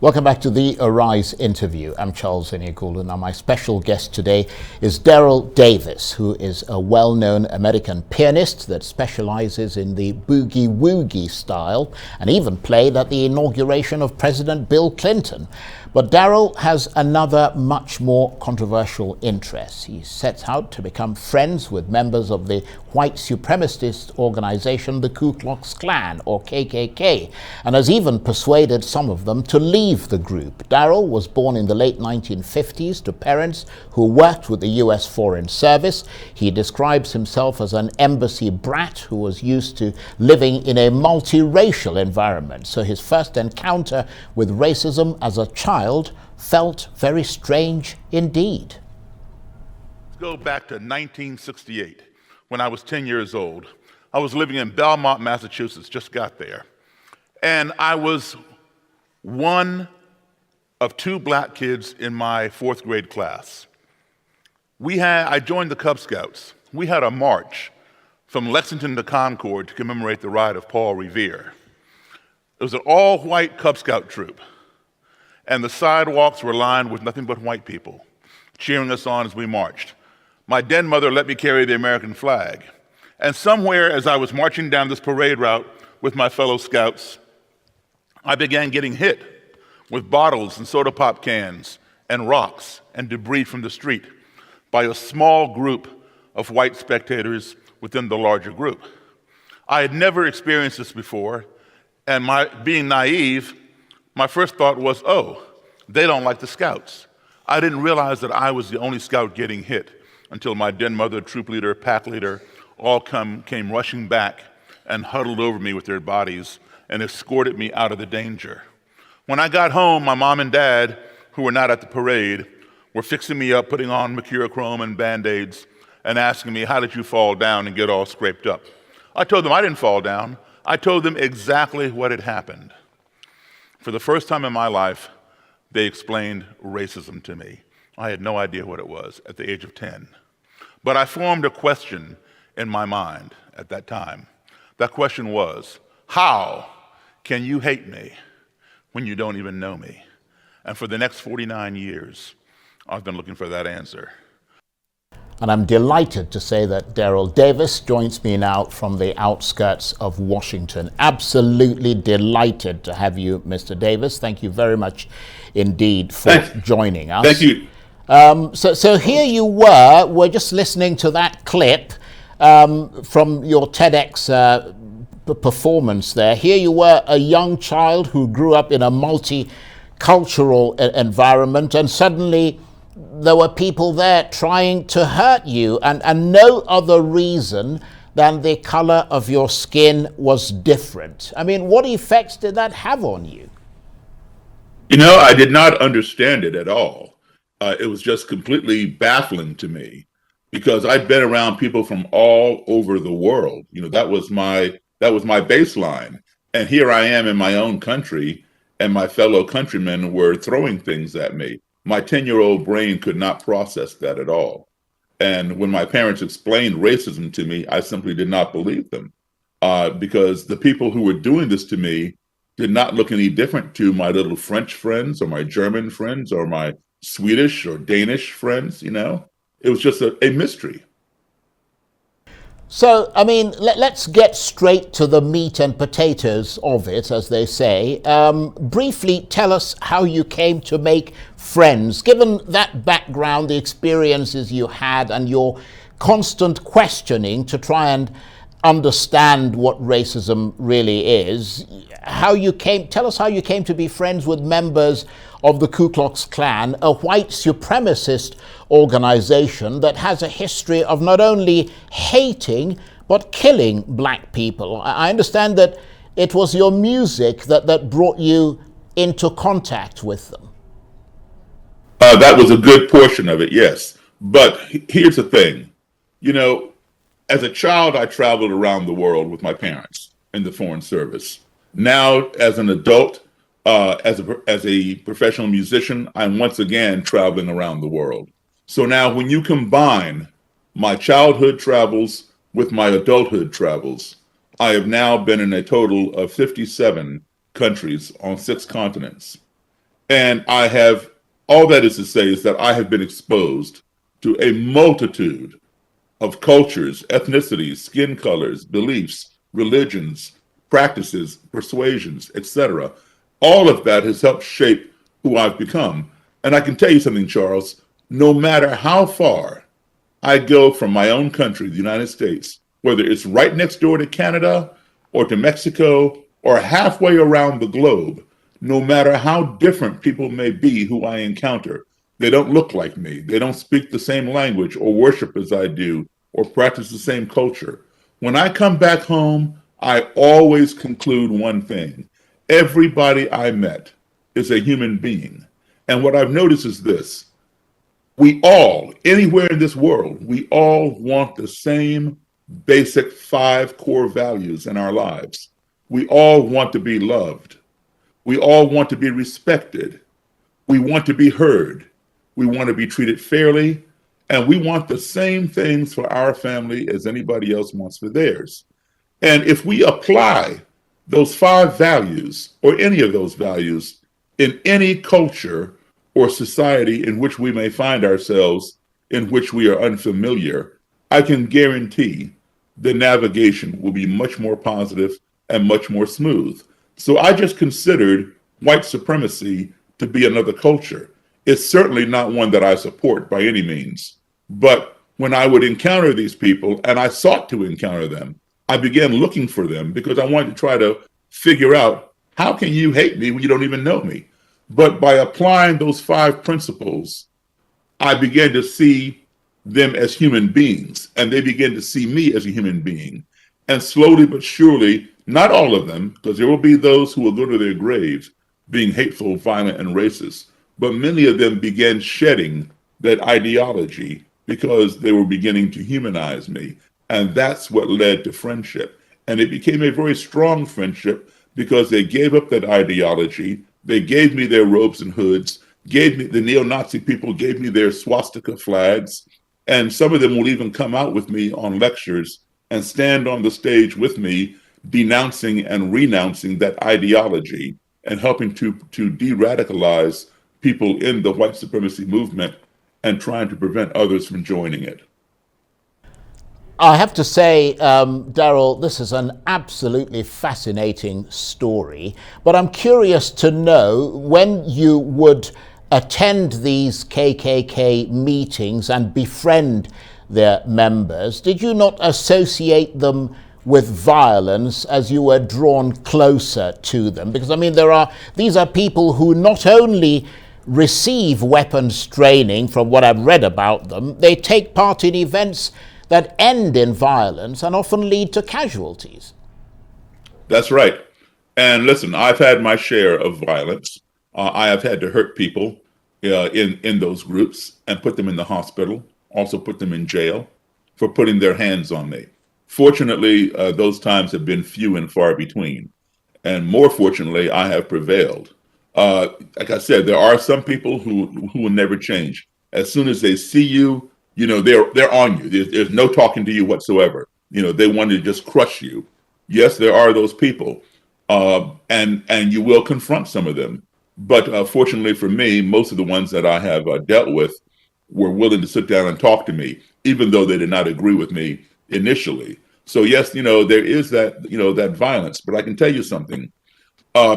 Welcome back to the Arise interview. I'm Charles Aniagolu. Now, my special guest today is Daryl Davis, who is a well-known American pianist that specializes in the boogie-woogie style and even played at the inauguration of President Bill Clinton. But Daryl has another much more controversial interest. He sets out to become friends with members of the white supremacist organization, the Ku Klux Klan, or KKK, and has even persuaded some of them to leave the group. Daryl was born in the late 1950s to parents who worked with the U.S. Foreign Service. He describes himself as an embassy brat who was used to living in a multiracial environment. So his first encounter with racism as a child felt very strange indeed. Let's go back to 1968, when I was 10 years old. I was living in Belmont, Massachusetts, just got there. And I was one of two black kids in my fourth grade class. I joined the Cub Scouts. We had a march from Lexington to Concord to commemorate the ride of Paul Revere. It was an all-white Cub Scout troop, and the sidewalks were lined with nothing but white people, cheering us on as we marched. My den mother let me carry the American flag. And somewhere as I was marching down this parade route with my fellow scouts, I began getting hit with bottles and soda pop cans and rocks and debris from the street by a small group of white spectators within the larger group. I had never experienced this before, and being naive, my first thought was, oh, they don't like the scouts. I didn't realize that I was the only scout getting hit until my den mother, troop leader, pack leader, all came rushing back and huddled over me with their bodies and escorted me out of the danger. When I got home, my mom and dad, who were not at the parade, were fixing me up, putting on mercurochrome and Band-Aids, and asking me, how did you fall down and get all scraped up? I told them I didn't fall down. I told them exactly what had happened. For the first time in my life, they explained racism to me. I had no idea what it was at the age of 10. But I formed a question in my mind at that time. That question was, how can you hate me when you don't even know me? And for the next 49 years, I've been looking for that answer. And I'm delighted to say that Daryl Davis joins me now from the outskirts of Washington. Absolutely delighted to have you, Mr. Davis. Thank you very much indeed for joining us. Thank you. So here you we're just listening to that clip from your TEDx performance there. Here you were, a young child who grew up in a multicultural environment, and suddenly there were people there trying to hurt you, and no other reason than the color of your skin was different. I mean, what effects did that have on you? You know, I did not understand it at all. It was just completely baffling to me because I'd been around people from all over the world. You know, that was my baseline. And here I am in my own country, and my fellow countrymen were throwing things at me. My 10-year-old brain could not process that at all. And when my parents explained racism to me, I simply did not believe them because the people who were doing this to me did not look any different to my little French friends or my German friends or my Swedish or Danish friends, you know. It was just a mystery. So, I mean, let's get straight to the meat and potatoes of it, as they say. Briefly, tell us how you came to make friends, given that background, the experiences you had, and your constant questioning to try and understand what racism really is. Tell us how you came to be friends with members of the Ku Klux Klan, a white supremacist organization that has a history of not only hating but killing black people. I understand that it was your music that brought you into contact with them. That was a good portion of it, yes. But here's the thing. You know, as a child, I traveled around the world with my parents in the Foreign Service. Now, as an adult, as a professional musician, I'm once again traveling around the world. So now when you combine my childhood travels with my adulthood travels, I have now been in a total of 57 countries on 6 continents. And I have, all that is to say is that I have been exposed to a multitude of cultures, ethnicities, skin colors, beliefs, religions, practices, persuasions, etc. All of that has helped shape who I've become. And I can tell you something, Charles, no matter how far I go from my own country, the United States, whether it's right next door to Canada or to Mexico or halfway around the globe, no matter how different people may be who I encounter, they don't look like me. They don't speak the same language or worship as I do or practice the same culture. When I come back home, I always conclude one thing. Everybody I met is a human being. And what I've noticed is this. We all, anywhere in this world, we all want the same basic 5 core values in our lives. We all want to be loved. We all want to be respected. We want to be heard. We want to be treated fairly. And we want the same things for our family as anybody else wants for theirs. And if we apply those 5 values or any of those values in any culture or society in which we may find ourselves, in which we are unfamiliar, I can guarantee the navigation will be much more positive and much more smooth. So I just considered white supremacy to be another culture. It's certainly not one that I support by any means. But when I would encounter these people, and I sought to encounter them, I began looking for them because I wanted to try to figure out, how can you hate me when you don't even know me? But by applying those 5 principles, I began to see them as human beings, and they began to see me as a human being. And slowly but surely, not all of them, because there will be those who will go to their graves being hateful, violent, and racist, but many of them began shedding that ideology because they were beginning to humanize me. And that's what led to friendship. And it became a very strong friendship because they gave up that ideology. They gave me their robes and hoods, gave me, the neo-Nazi people gave me their swastika flags. And some of them will even come out with me on lectures and stand on the stage with me, denouncing and renouncing that ideology and helping to de-radicalize people in the white supremacy movement and trying to prevent others from joining it. I have to say, Daryl, this is an absolutely fascinating story, but I'm curious to know, when you would attend these KKK meetings and befriend their members, did you not associate them with violence as you were drawn closer to them? Because, I mean, these are people who not only receive weapons training, from what I've read about them, they take part in events that end in violence and often lead to casualties. That's right. And listen, I've had my share of violence. I have had to hurt people in those groups and put them in the hospital, also put them in jail for putting their hands on me. Fortunately, those times have been few and far between. And more fortunately, I have prevailed. Like I said, there are some people who will never change. As soon as they see you, you know, they're on you. There's no talking to you whatsoever. You know, they want to just crush you. Yes, there are those people, and you will confront some of them. But fortunately for me, most of the ones that I have dealt with were willing to sit down and talk to me, even though they did not agree with me initially. So yes, you know, there is that, you know, that violence. But I can tell you something.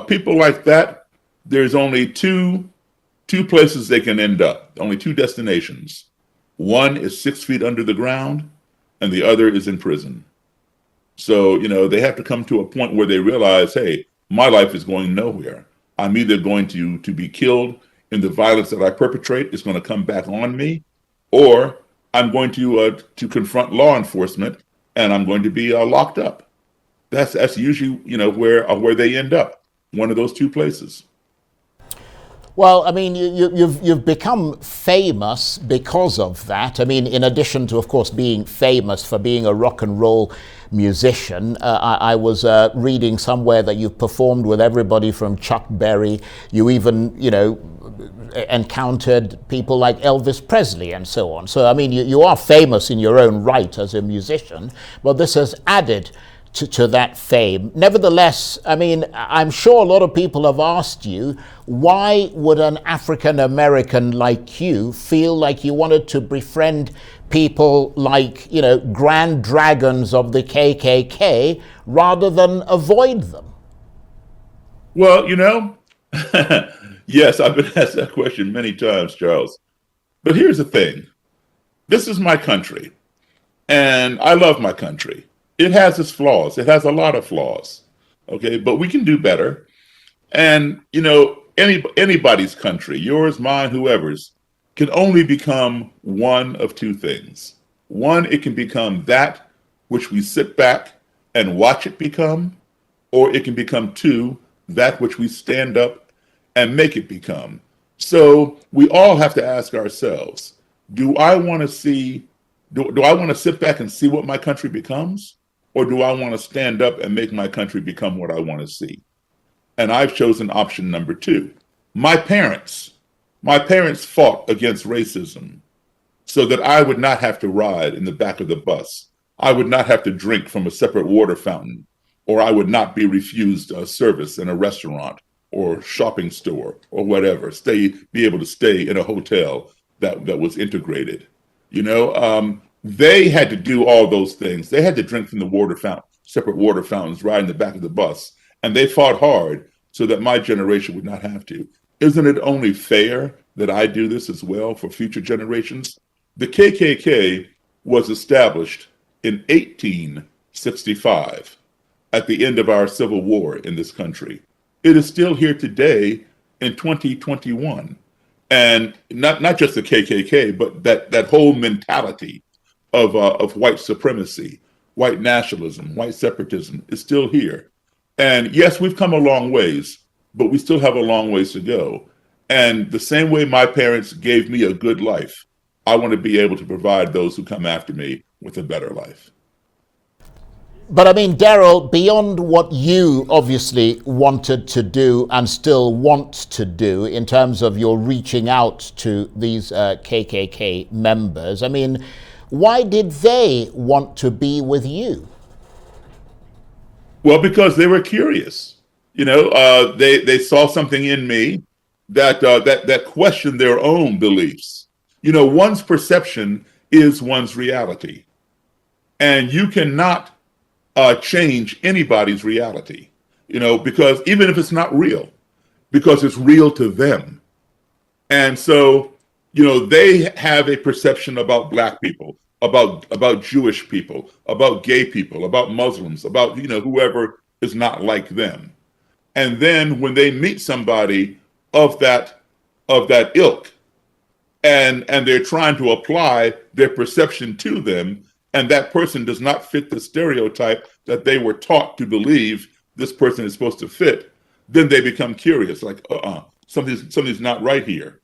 People like that, there's only two places they can end up. Only 2 destinations. One is 6 feet under the ground, and the other is in prison. So, you know, they have to come to a point where they realize, hey, my life is going nowhere. I'm either going to be killed in the violence that I perpetrate, it's going to come back on me, or I'm going to confront law enforcement and I'm going to be locked up. That's usually, you know, where they end up. One of those 2 places. Well, I mean, you've become famous because of that. I mean, in addition to, of course, being famous for being a rock and roll musician, I was reading somewhere that you've performed with everybody from Chuck Berry. You even, you know, encountered people like Elvis Presley and so on. So, I mean, you are famous in your own right as a musician, but this has added to that fame. Nevertheless, I mean, I'm sure a lot of people have asked you, why would an African American like you feel like you wanted to befriend people like, you know, grand dragons of the KKK rather than avoid them? Well, you know, yes, I've been asked that question many times, Charles. But here's the thing. This is my country, and I love my country. It has its flaws. It has a lot of flaws, okay? But we can do better. And, you know, anybody's country, yours, mine, whoever's, can only become one of two things. One, it can become that which we sit back and watch it become, or it can become two, that which we stand up and make it become. So we all have to ask ourselves, do I want to sit back and see what my country becomes? Or do I want to stand up and make my country become what I want to see? And I've chosen option number two. My parents fought against racism so that I would not have to ride in the back of the be I would not have to drink from a separate water fountain, or I would not be refused service in a restaurant or shopping store or whatever, be able to stay in a hotel that was integrated. You know, they had to do all those things. They had to drink from the water fountain, separate water fountains, ride in the back of the bus, and they fought hard so that my generation would not have to. Isn't it only fair that I do this as well for future generations? The KKK was established in 1865 at the end of our Civil War in this country. It is still here today in 2021. And not just the KKK, but that whole mentality of white supremacy, white nationalism, white separatism is still here. And yes, we've come a long ways, but we still have a long ways to go. And the same way my parents gave me a good life, I want to be able to provide those who come after me with a better life. But I mean, Daryl, beyond what you obviously wanted to do and still want to do in terms of your reaching out to these KKK members, I mean, why did they want to be with you? Well, because they were curious. You know, they saw something in me that questioned their own beliefs. You know, one's perception is one's reality, and you cannot change anybody's reality, you know, because even if it's not real, because it's real to them. And so, you know, they have a perception about Black people, about Jewish people, about gay people, about Muslims, about, you know, whoever is not like them. And then when they meet somebody of that ilk, and they're trying to apply their perception to them, and that person does not fit the stereotype that they were taught to believe this person is supposed to fit, then they become curious, like, something's not right here.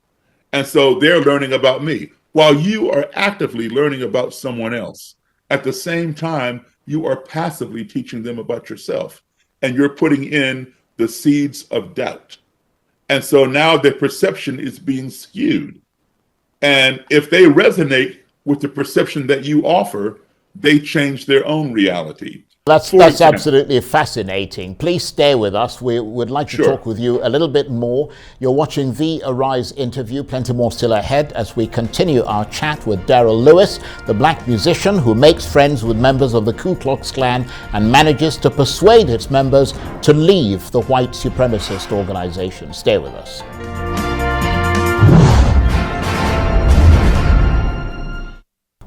And so they're learning about me. While you are actively learning about someone else, at the same time, you are passively teaching them about yourself. And you're putting in the seeds of doubt. And so now their perception is being skewed. And if they resonate with the perception that you offer, they change their own reality. That's absolutely fascinating. Please stay with us. We would like to talk with you a little bit more. You're watching the Arise interview. Plenty more still ahead as we continue our chat with Daryl Lewis, the Black musician who makes friends with members of the Ku Klux Klan and manages to persuade its members to leave the white supremacist organization. Stay with us.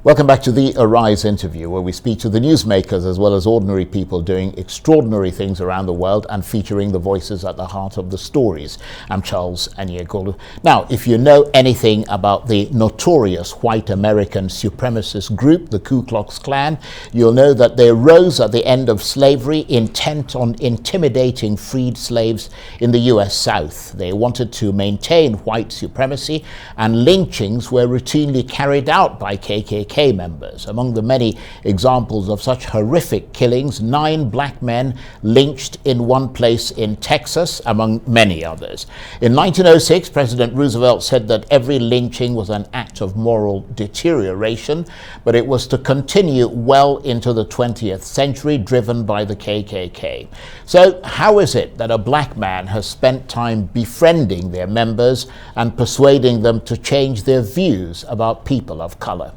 Welcome back to the Arise interview, where we speak to the newsmakers as well as ordinary people doing extraordinary things around the world and featuring the voices at the heart of the stories. I'm Charles Aniagolu. Now, if you know anything about the notorious white American supremacist group, the Ku Klux Klan, you'll know that they rose at the end of slavery, intent on intimidating freed slaves in the US South. They wanted to maintain white supremacy, and lynchings were routinely carried out by KKK KKK members. Among the many examples of such horrific killings, 9 black men lynched in one place in Texas, among many others. In 1906, President Roosevelt said that every lynching was an act of moral deterioration, but it was to continue well into the 20th century, driven by the KKK. So how is it that a black man has spent time befriending their members and persuading them to change their views about people of color?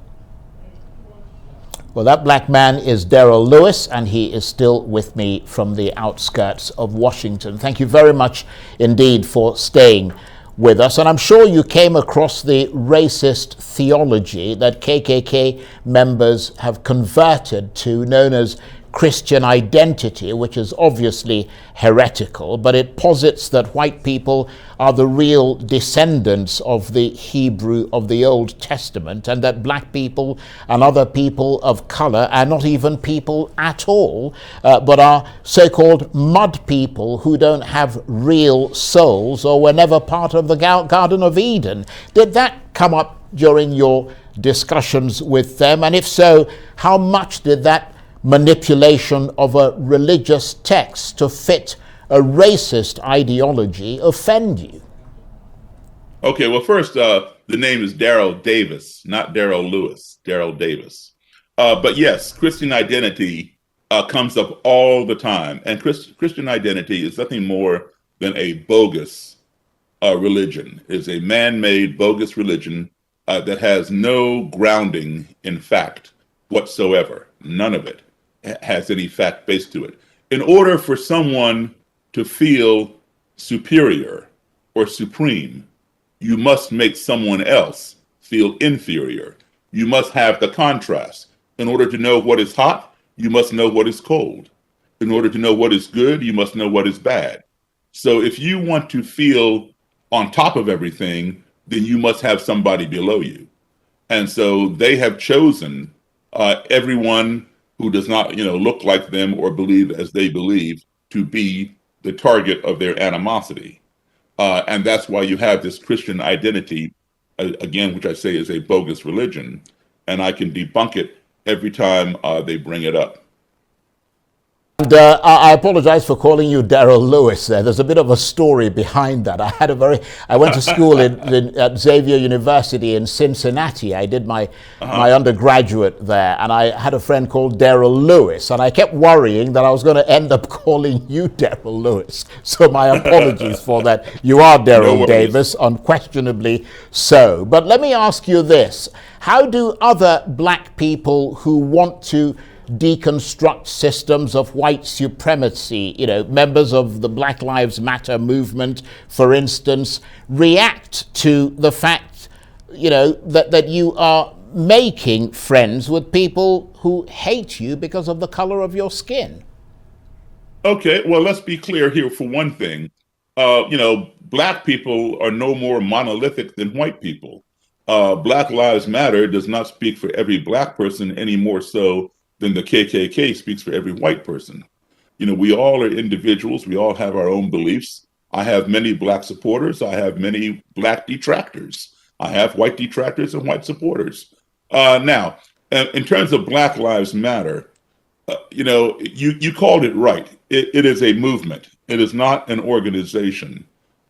Well, that black man is Daryl Lewis, and he is still with me from the outskirts of Washington. Thank you very much indeed for staying with us. And I'm sure you came across the racist theology that KKK members have converted to, known as Christian identity, which is obviously heretical, but it posits that white people are the real descendants of the Hebrew of the Old Testament, and that black people and other people of color are not even people at all, but are so-called mud people who don't have real souls or were never part of the Garden of Eden. Did that come up during your discussions with them? And if so, how much did that manipulation of a religious text to fit a racist ideology offend you? Okay, well, first, the name is Daryl Davis, not Daryl Lewis, Daryl Davis. But yes, Christian identity comes up all the time. And Christian identity is nothing more than a bogus religion. It's a man-made bogus religion that has no grounding in fact whatsoever. None of it has any fact base to it. In order for someone to feel superior or supreme, you must make someone else feel inferior. You must have the contrast. In order to know what is hot, you must know what is cold. In order to know what is good, you must know what is bad. So if you want to feel on top of everything, then you must have somebody below you. And so they have chosen everyone who does not, look like them or believe as they believe to be the target of their animosity. And that's why you have this Christian identity, again, which I say is a bogus religion. And I can debunk it every time they bring it up. And I apologize for calling you Daryl Lewis there. There's a bit of a story behind that. I went to school at Xavier University in Cincinnati. I did my undergraduate there, and I had a friend called Daryl Lewis, and I kept worrying that I was going to end up calling you Daryl Lewis. So my apologies for that. You are Daryl Davis, unquestionably so. But let me ask you this. How do other black people who want to deconstruct systems of white supremacy, members of the Black Lives Matter movement, for instance, react to the fact, that you are making friends with people who hate you because of the color of your skin? Okay, well, let's be clear here for one thing. Black people are no more monolithic than white people. Black Lives Matter does not speak for every black person any more so than the KKK speaks for every white person. We all are individuals. We all have our own beliefs. I have many black supporters. I have many black detractors. I have white detractors and white supporters. Now, in terms of Black Lives Matter, you called it right. It is a movement. It is not an organization.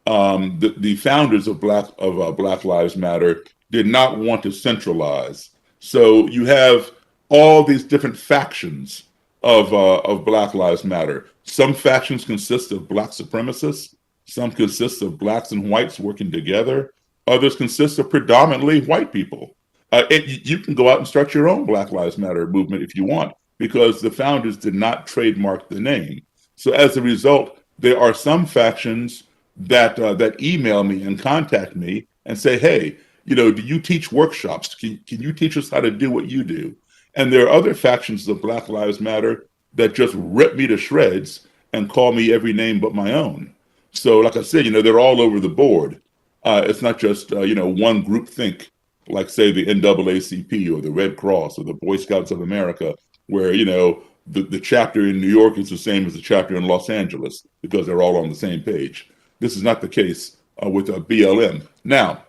The founders of Black Lives Matter did not want to centralize. So you have all these different factions of Black Lives Matter. Some factions consist of black supremacists. Some consist of blacks and whites working together. Others consist of predominantly white people. You can go out and start your own Black Lives Matter movement if you want, because the founders did not trademark the name. So as a result, there are some factions that email me and contact me and say, hey, do you teach workshops? Can you teach us how to do what you do? And there are other factions of Black Lives Matter that just rip me to shreds and call me every name but my own. So like I said, they're all over the board. It's not just, one group think, like, say, the NAACP or the Red Cross or the Boy Scouts of America, where, the chapter in New York is the same as the chapter in Los Angeles because they're all on the same page. This is not the case with BLM. Now,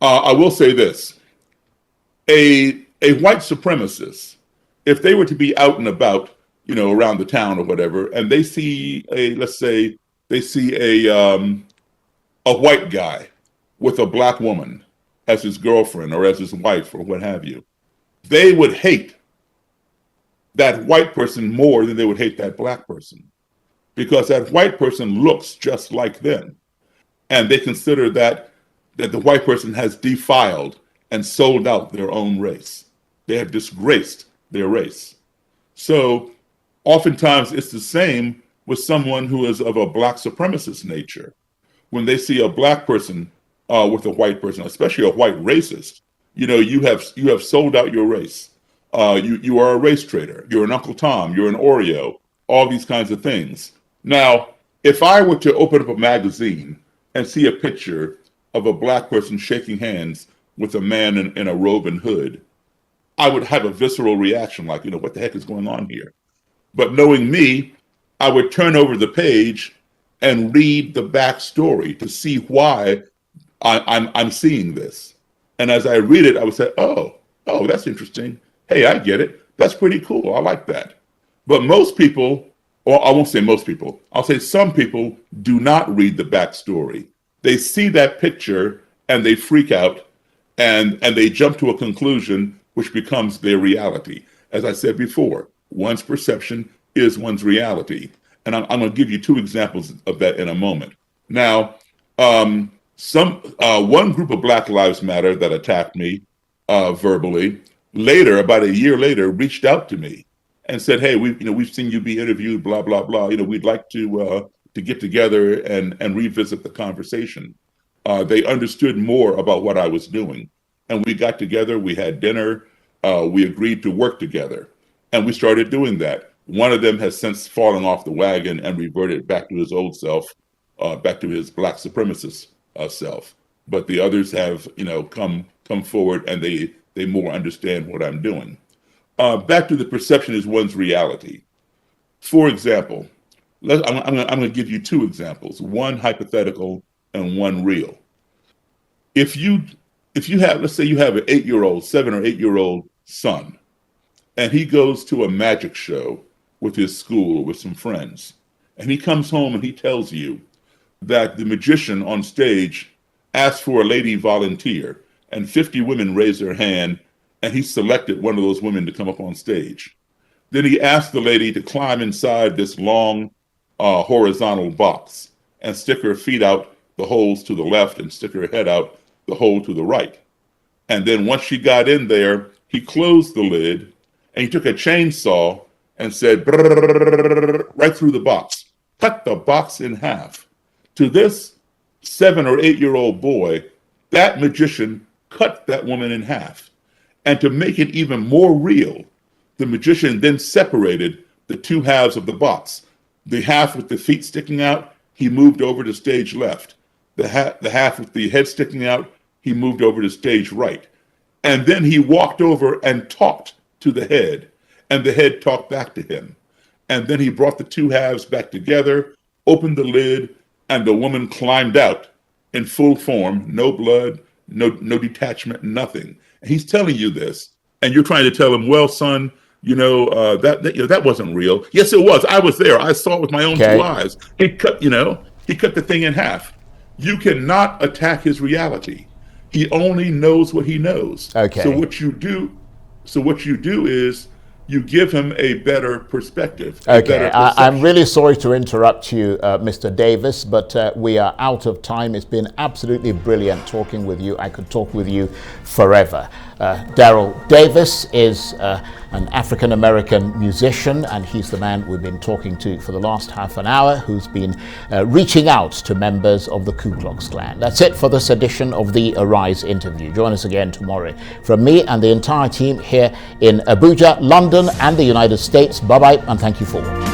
I will say this. A a white supremacist, if they were to be out and about, around the town or whatever, and they see let's say they see a white guy with a black woman as his girlfriend or as his wife or what have you, they would hate that white person more than they would hate that black person, because that white person looks just like them. And they consider that the white person has defiled and sold out their own race. They have disgraced their race. So oftentimes it's the same with someone who is of a black supremacist nature. When they see a black person with a white person, especially a white racist, you have sold out your race. You are a race traitor. You're an Uncle Tom. You're an Oreo. All these kinds of things. Now, if I were to open up a magazine and see a picture of a black person shaking hands with a man in a robe and hood, I would have a visceral reaction like, what the heck is going on here? But knowing me, I would turn over the page and read the backstory to see why I'm seeing this. And as I read it, I would say, oh, that's interesting. Hey, I get it. That's pretty cool. I like that. But most people, or I won't say most people, I'll say some people do not read the backstory. They see that picture and they freak out and they jump to a conclusion which becomes their reality. As I said before, one's perception is one's reality. And I'm going to give you two examples of that in a moment. Now, one group of Black Lives Matter that attacked me verbally, later, about a year later, reached out to me and said, "Hey, we've seen you be interviewed, blah blah blah. We'd like to get together and revisit the conversation." They understood more about what I was doing, and we got together. We had dinner. We agreed to work together, and we started doing that. One of them has since fallen off the wagon and reverted back to his old self, back to his black supremacist self. But the others have, come forward, and they more understand what I'm doing. Back to the perception is one's reality. For example, I'm going to give you two examples, one hypothetical and one real. If you have, let's say you have an 8-year-old, 7 or 8-year-old son, and he goes to a magic show with his school, with some friends, and he comes home and he tells you that the magician on stage asked for a lady volunteer, and 50 women raised their hand, and he selected one of those women to come up on stage. Then he asked the lady to climb inside this long horizontal box and stick her feet out the holes to the left and stick her head out the hole to the right. And then once she got in there, he closed the lid and he took a chainsaw and said, right through the box, cut the box in half. To this 7 or 8-year-old boy, that magician cut that woman in half. And to make it even more real, the magician then separated the two halves of the box. The half with the feet sticking out, he moved over to stage left. The half with the head sticking out, he moved over to stage right. And then he walked over and talked to the head, and the head talked back to him. And then he brought the two halves back together, opened the lid, and the woman climbed out in full form, no blood, no detachment, nothing. And he's telling you this, and you're trying to tell him, well, son, that wasn't real. Yes, it was. I was there. I saw it with my own two eyes. He cut the thing in half. You cannot attack his reality. He only knows what he knows. Okay. So what you do is you give him a better perspective. Okay, I'm really sorry to interrupt you, Mr. Davis, but we are out of time. It's been absolutely brilliant talking with you. I could talk with you forever. Daryl Davis is an African-American musician, and he's the man we've been talking to for the last half an hour, who's been reaching out to members of the Ku Klux Klan. That's it for this edition of the Arise interview. Join us again tomorrow. From me and the entire team here in Abuja, London, and the United States, bye-bye, and thank you for watching.